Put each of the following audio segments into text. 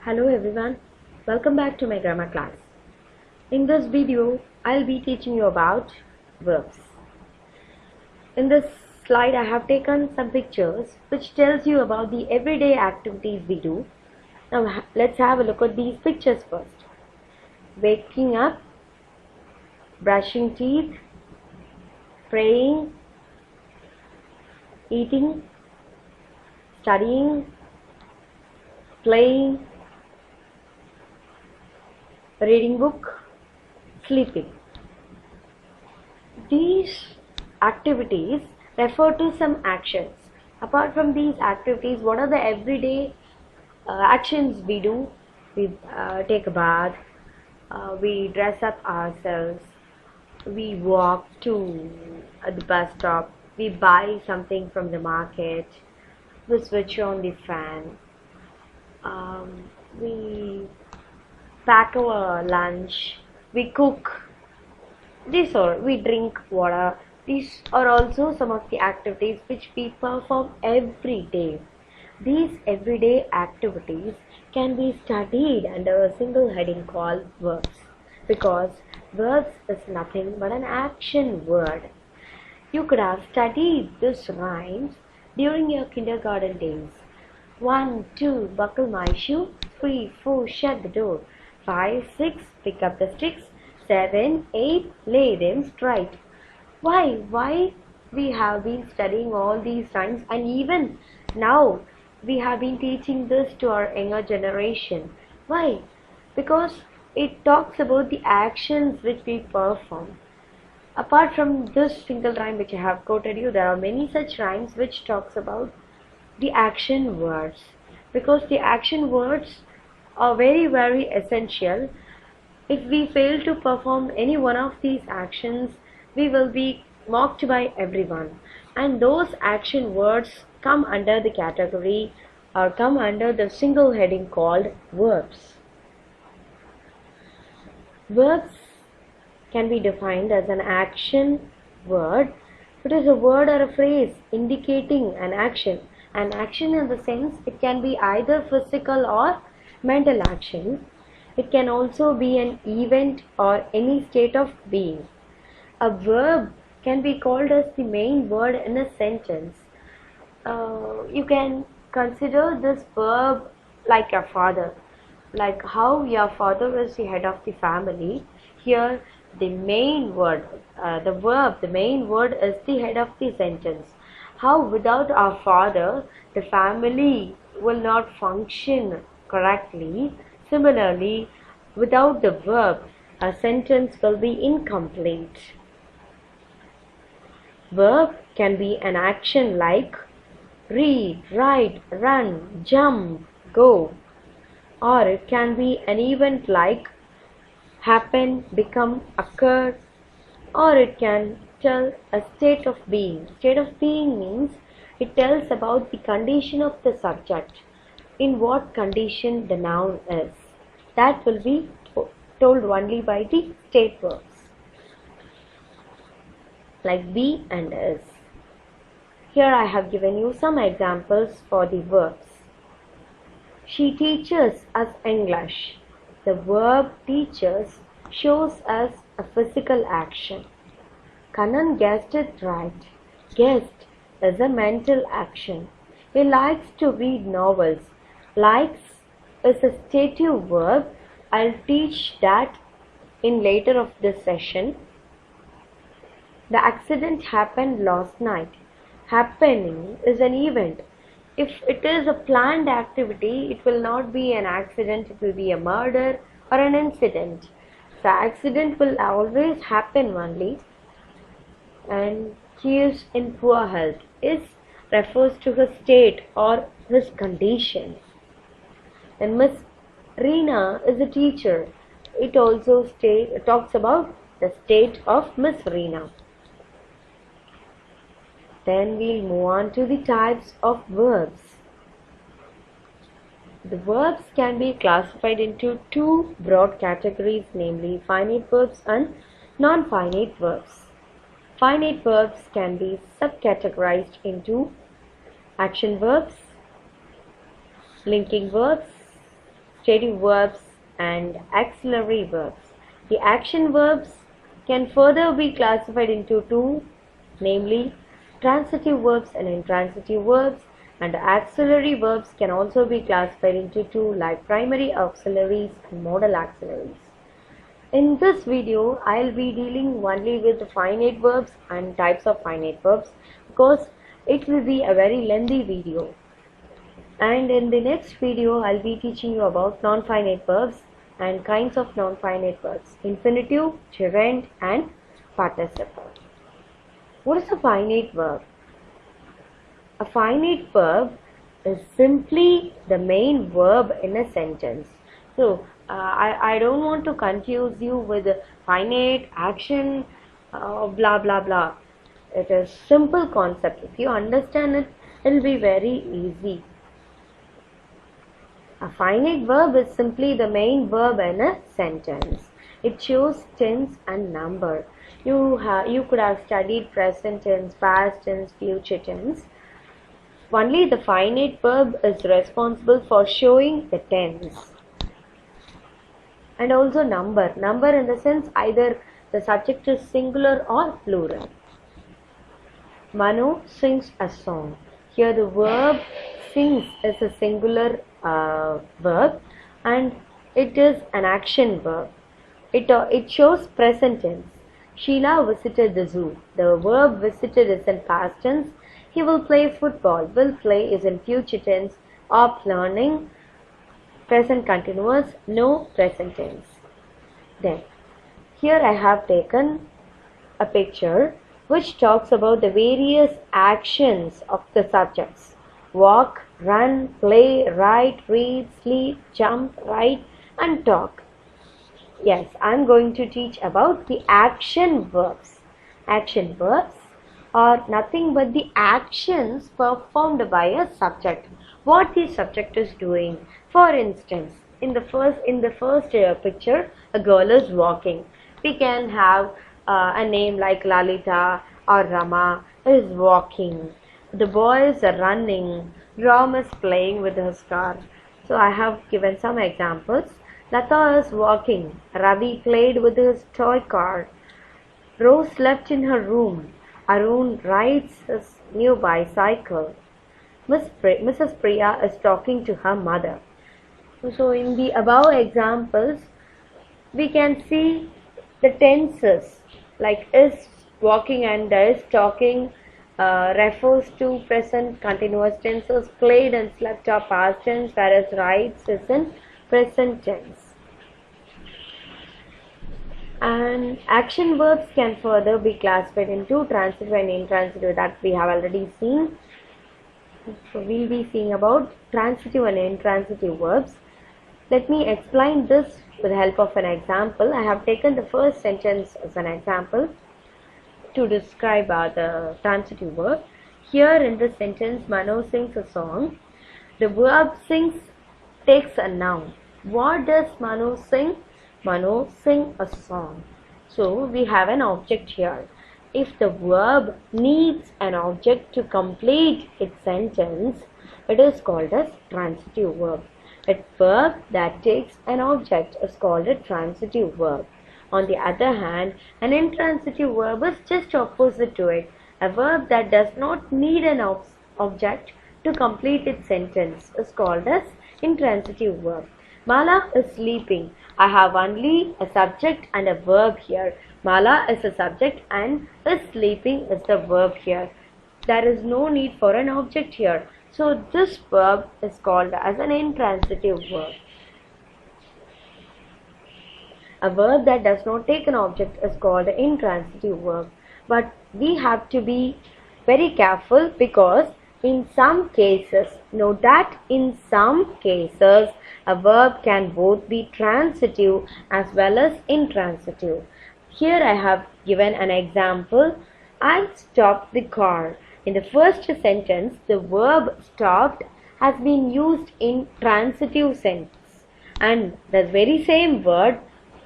Hello everyone, welcome back to my grammar class. In this video, I'll be teaching you about verbs. In this slide, I have taken some pictures which tells you about the everyday activities we do. Now let's have a look at these pictures first. Waking up, brushing teeth, praying, eating, studying, playing, reading book, sleeping. These activities refer to some actions. Apart from these activities, what are the everyday actions we do? We take a bath, we dress up ourselves, we walk to the bus stop, we buy something from the market, we switch on the fan, we pack our lunch, we cook, we drink water. These are also some of the activities which we perform every day. These everyday activities can be studied under a single heading called verbs, because verbs is nothing but an action word. You could have studied this rhymes during your kindergarten days. 1, 2, buckle my shoe. 3, 4, shut the door. 5, 6, pick up the sticks. 7, 8, lay them straight. Why we have been studying all these rhymes, and even now we have been teaching this to our younger generation. Why? Because it talks about the actions which we perform. Apart from this single rhyme which I have quoted you, there are many such rhymes which talks about the action words, because the action words are very essential. If we fail to perform any one of these actions, we will be mocked by everyone, and those action words come under the category or come under the single heading called verbs. Verbs can be defined as an action word. It is a word or a phrase indicating an action. An action in the sense it can be either physical or mental action. It can also be an event or any state of being. A verb can be called as the main word in a sentence. You can consider this verb like your father, like how your father is the head of the family. Here the main word, the main word is the head of the sentence. How without our father the family will not function correctly. Similarly, without the verb, a sentence will be incomplete. Verb can be an action like read, write, run, jump, go. Or it can be an event like happen, become, occur. Or it can tell a state of being. State of being means it tells about the condition of the subject, in what condition the noun is. That will be told only by the state verbs like be and is. Here I have given you some examples for the verbs. She teaches us English. The verb teaches shows us a physical action. Kannan guessed it right. Guessed is a mental action. He likes to read novels. Likes is a stative verb. I'll teach that in later of this session. The accident happened last night. Happening is an event. If it is a planned activity, it will not be an accident, it will be a murder or an incident. The accident will always happen only. And he is in poor health. Is refers to his state or his condition. And Miss Reena is a teacher. It also talks about the state of Miss Reena. Then we'll move on to the types of verbs. The verbs can be classified into two broad categories, namely finite verbs and non-finite verbs. Finite verbs can be subcategorized into action verbs, linking verbs, transitive verbs, and auxiliary verbs. The action verbs can further be classified into two, namely transitive verbs and intransitive verbs, and auxiliary verbs can also be classified into two, like primary auxiliaries and modal auxiliaries. In this video, I'll be dealing only with the finite verbs and types of finite verbs because it will be a very lengthy video. And in the next video, I'll be teaching you about non-finite verbs and kinds of non-finite verbs: infinitive, gerund, and participle. What is a finite verb? A finite verb is simply the main verb in a sentence. So, I don't want to confuse you with finite, action, blah blah blah. It is simple concept. If you understand it, it will be very easy. A finite verb is simply the main verb in a sentence. It shows tense and number. You could have studied present tense, past tense, future tense. Only the finite verb is responsible for showing the tense. And also number. Number in the sense either the subject is singular or plural. Manu sings a song. Here the verb sings is a singular verb and it is an action verb. It shows present tense. Sheila visited the zoo. The verb visited is in past tense. He will play football. Will play is in future tense. Of learning, present continuous, no present tense. Then, here I have taken a picture which talks about the various actions of the subjects: walk, run, play, write, read, sleep, jump, write, and talk. Yes, I'm going to teach about the action verbs. Action verbs are nothing but the actions performed by a subject. What the subject is doing. For instance, in the first picture, a girl is walking. We can have a name like Lalita or Rama is walking. The boys are running. Ram is playing with his car. So I have given some examples. Lata is walking. Ravi played with his toy car. Rose slept in her room. Arun rides his new bicycle. Mrs. Priya is talking to her mother. So in the above examples, we can see the tenses like is walking and is talking refers to present continuous tenses. Played and slept are past tense, whereas rides is in present tense. And action verbs can further be classified into transitive and intransitive, that we have already seen. So we'll be seeing about transitive and intransitive verbs. Let me explain this with the help of an example. I have taken the first sentence as an example to describe the transitive verb. Here in this sentence, Manu sings a song. The verb sings takes a noun. What does Manu sing? Manu sing a song. So we have an object here. If the verb needs an object to complete its sentence, it is called as transitive verb. A verb that takes an object is called a transitive verb. On the other hand, an intransitive verb is just opposite to it. A verb that does not need an object to complete its sentence is called as intransitive verb. Mala is sleeping. I have only a subject and a verb here. Mala is a subject and is sleeping is the verb here. There is no need for an object here. So this verb is called as an intransitive verb. A verb that does not take an object is called an intransitive verb. But we have to be very careful because in some cases, note that in some cases, a verb can both be transitive as well as intransitive. Here I have given an example. I stopped the car. In the first sentence, the verb stopped has been used in transitive sense, and the very same word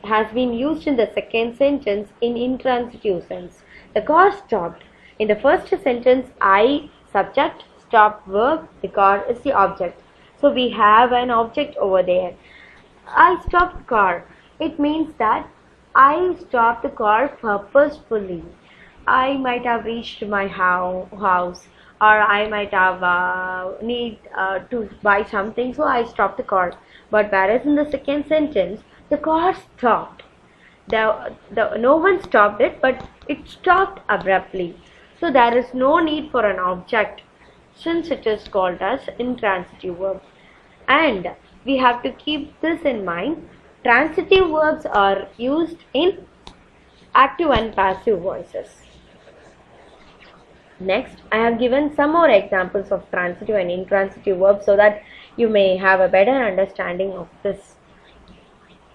has been used in the second sentence in intransitive sense. The car stopped. In the first sentence, I subject, stop verb, the car is the object. So we have an object over there. I stopped the car. It means that I stopped the car purposefully. I might have reached my house, or I might have need to buy something, so I stopped the car. But whereas in the second sentence, the car stopped. No one stopped it, but it stopped abruptly. So there is no need for an object, since it is called as intransitive verb. And we have to keep this in mind. Transitive verbs are used in active and passive voices. Next, I have given some more examples of transitive and intransitive verbs so that you may have a better understanding of this.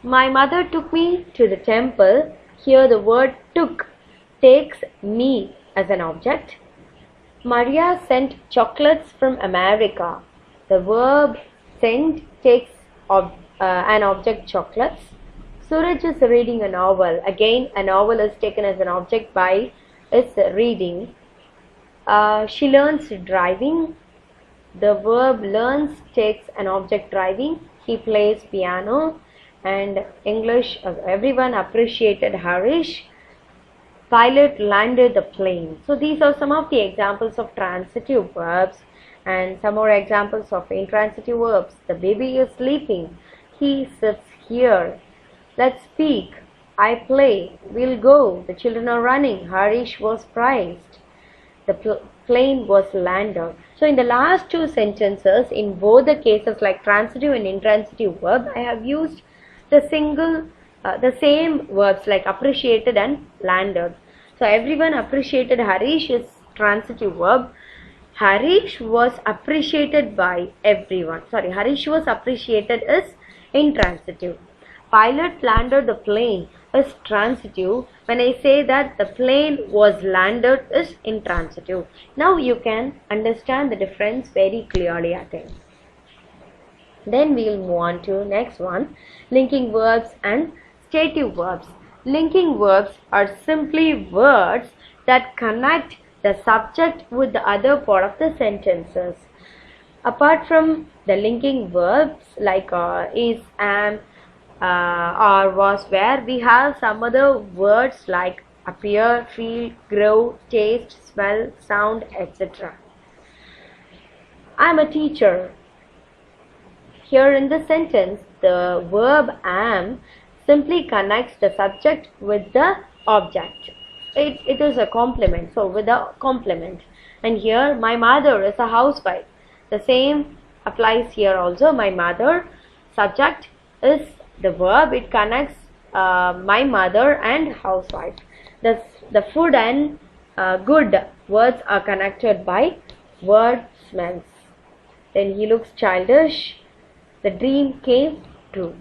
My mother took me to the temple. Here the word took takes me as an object. Maria sent chocolates from America. The verb sent takes an object, chocolates. Suraj is reading a novel. Again, a novel is taken as an object by its reading. She learns driving. The verb learns takes an object, driving. He plays piano. And English, everyone appreciated Harish. Pilot landed the plane. So these are some of the examples of transitive verbs, and some more examples of intransitive verbs. The baby is sleeping. He sits here. Let's speak. I play. We'll go. The children are running. Harish was prized. The plane was landed. So in the last two sentences, in both the cases like transitive and intransitive verb, I have used the same verbs like appreciated and landed. So everyone appreciated Harish is transitive verb. Harish was appreciated by everyone. Harish was appreciated is intransitive. Pilot landed the plane is transitive. When I say that the plane was landed is intransitive. Now you can understand the difference very clearly, I think. Then we will move on to next one, linking verbs and stative verbs. Linking verbs are simply words that connect the subject with the other part of the sentences. Apart from the linking verbs like is, am, or was, where, we have some other words like appear, feel, grow, taste, smell, sound, etc. I am a teacher. Here in the sentence, the verb am simply connects the subject with the object. It is a complement, so with a complement. And here, my mother is a housewife. The same applies here also. My mother, subject is the verb. It connects my mother and housewife. The food and good words are connected by word smells. Then he looks childish. The dream came true.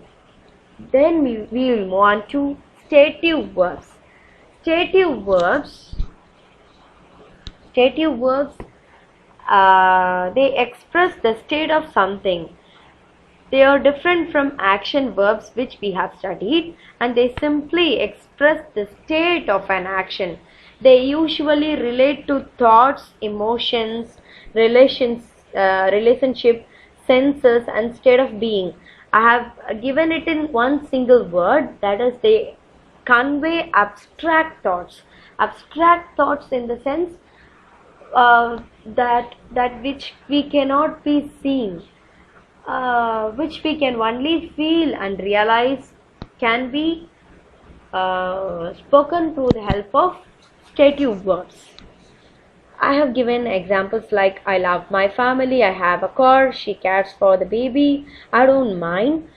Then we will move on to stative verbs. Stative verbs, they express the state of something. They are different from action verbs which we have studied, and they simply express the state of an action. They usually relate to thoughts, emotions, relationship, senses, and state of being. I have given it in one single word, that is, they convey abstract thoughts. Abstract thoughts in the sense that which we cannot be seen, which we can only feel and realize, can be spoken through the help of stative verbs. I have given examples like I love my family, I have a car, she cares for the baby, I don't mind,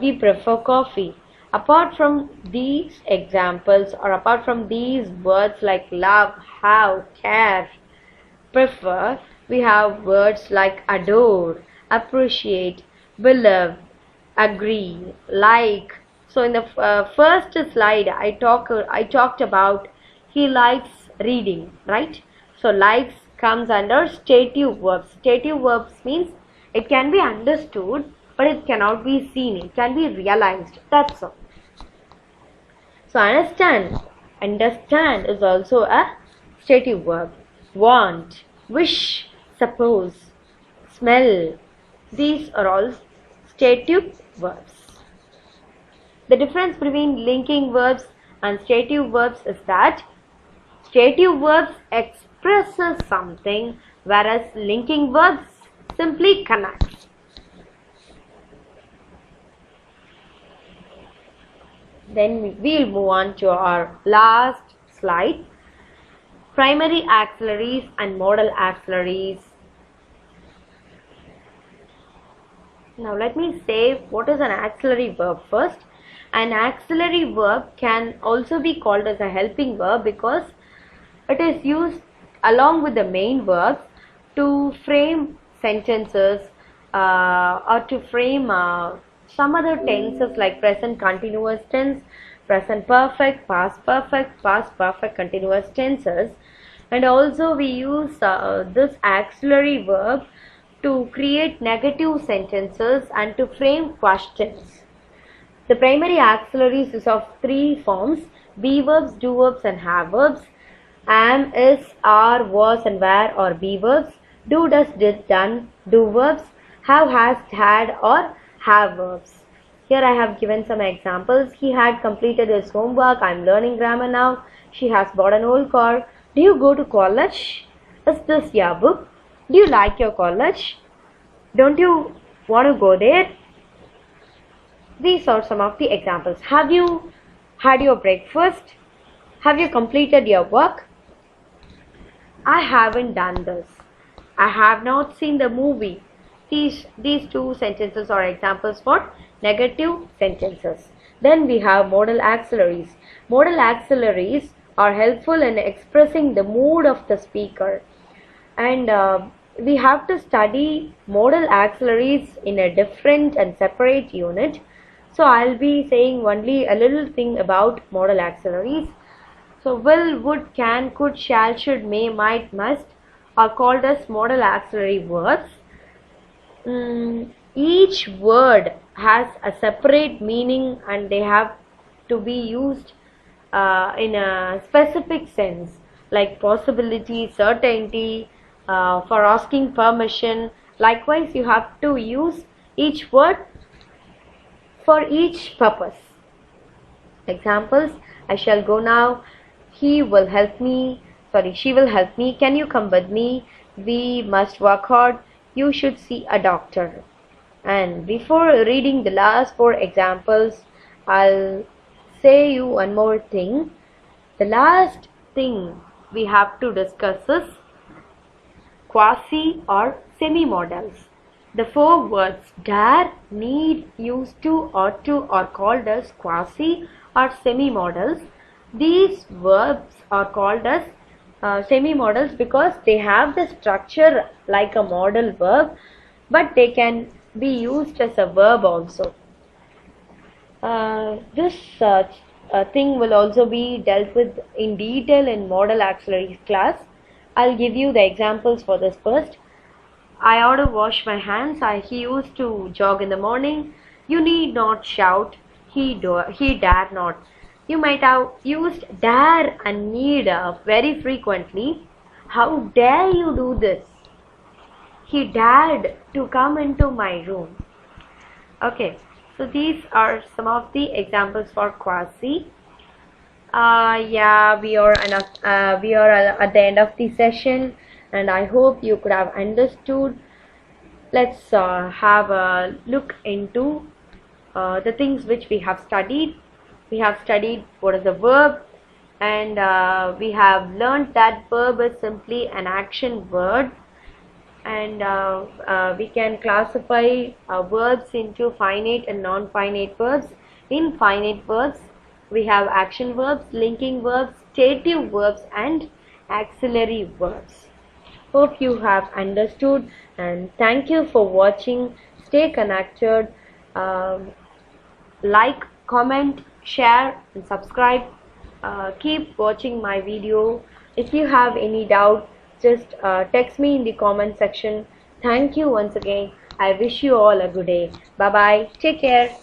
we prefer coffee. Apart from these examples, or apart from these words like love, have, care, prefer, we have words like adore, appreciate, believe, agree, like. So in the first slide I talked about he likes reading, right? So likes comes under stative verbs. Stative verbs means it can be understood, but it cannot be seen. It can be realized. That's all. So understand is also a stative verb. Want, wish, suppose, smell. These are all stative verbs. The difference between linking verbs and stative verbs is that stative verbs expresses something, whereas linking verbs simply connects. Then we'll move on to our last slide. Primary auxiliaries and modal auxiliaries. Now let me say what is an auxiliary verb first. An auxiliary verb can also be called as a helping verb because it is used along with the main verbs to frame sentences or to frame some other tenses like present continuous tense, present perfect, past perfect continuous tenses. And also we use this auxiliary verb to create negative sentences and to frame questions. The primary auxiliaries is of three forms: be verbs, do verbs and have verbs. Am, is, are, was and were or be verbs. Do, does, did, done, do verbs. Have, has, had or have verbs. Here I have given some examples. He had completed his homework. I am learning grammar now. She has bought an old car. Do you go to college? Is this your book? Do you like your college? Don't you want to go there? These are some of the examples. Have you had your breakfast? Have you completed your work? I haven't done this. I have not seen the movie. These two sentences are examples for negative sentences. Then we have modal auxiliaries. Modal auxiliaries are helpful in expressing the mood of the speaker. And we have to study modal auxiliaries in a different and separate unit. So I'll be saying only a little thing about modal auxiliaries. So will, would, can, could, shall, should, may, might, must are called as modal auxiliary words. Each word has a separate meaning and they have to be used in a specific sense, like possibility, certainty, for asking permission. Likewise, you have to use each word for each purpose. Examples: I shall go now. He will help me. She will help me. Can you come with me? We must work hard. You should see a doctor. And before reading the last four examples, I'll say you one more thing. The last thing we have to discuss is quasi or semi-modals. The four words dare, need, used to, ought to are called as quasi or semi-modals. These verbs are called as semi-modals because they have the structure like a modal verb, but they can be used as a verb also. This thing will also be dealt with in detail in modal auxiliaries class. I'll give you the examples for this first. I ought to wash my hands. He used to jog in the morning. You need not shout. He dared not. You might have used dare and need very frequently. How dare you do this? He dared to come into my room. Okay, so these are some of the examples for quasi. Yeah, we are at the end of the session, and I hope you could have understood. Let's have a look into the things which we have studied. We have studied what is a verb, and we have learned that verb is simply an action word, and we can classify verbs into finite and non-finite verbs. In finite verbs, we have action verbs, linking verbs, stative verbs and auxiliary verbs. Hope you have understood, and thank you for watching. Stay connected. Like, comment, share and subscribe. Keep watching my video. If you have any doubt, just text me in the comment section. Thank you once again. I wish you all a good day. Bye bye. Take care.